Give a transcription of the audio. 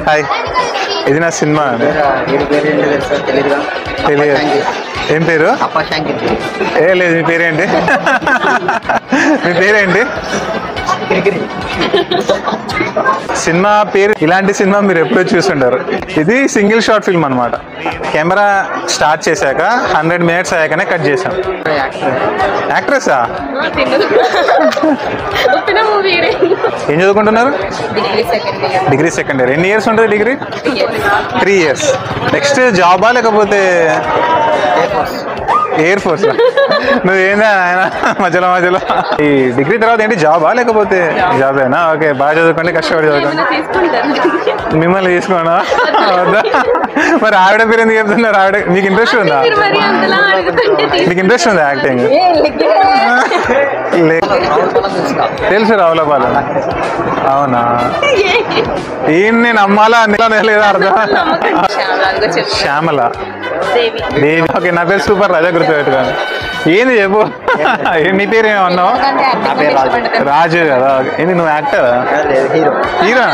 Hi, ఇది నా cinema. తెలియదు. ఏం పేరు? ఏ లేదు. మీ పేరేంటి? మీ పేరేంటి? సినిమా పేరు ఇలాంటి సినిమా మీరు ఎప్పుడో చూస్తుంటారు. ఇది సింగిల్ షార్ట్ ఫిల్మ్ అనమాట. కెమెరా స్టార్ట్ చేశాక 100 minutes అయ్యాకనే కట్ చేసాం. యాక్ట్రెస్సా? ఏం చదువుకుంటున్నారు? Degree second year. ఎన్ని ఇయర్స్ ఉంటుంది డిగ్రీ? 3 years. నెక్స్ట్ జాబా లేకపోతే ఎయిర్ ఫోర్స్? నువ్వేందా ఆయన మధ్యలో ఈ డిగ్రీ తర్వాత ఏంటి జాబా లేకపోతే జాబేనా? ఓకే, బాగా చదువుకోండి, కష్టపడి చదువుకోండి. మిమ్మల్ని తీసుకోనా? వద్దా? మరి ఆవిడ పేరు ఎందుకు చెప్తున్నారు? ఆవిడ మీకు ఇంట్రెస్ట్ ఉందా? మీకు ఇంట్రెస్ట్ ఉందా యాక్టింగ్? తెలుసు రావులపాలెం. అవునా? ఈయన్ని నమ్మాలా అన్ని లేదా అర్థం? శ్యామల దేవి. ఓకే, నా పేరు సూపర్ రాజా, గుర్తుపెట్టుకోండి. ఏంది చెప్పు. నీ పేరు ఏమన్నావు? రాజు కదా. ఏంది నువ్వు యాక్టరా? హీరో?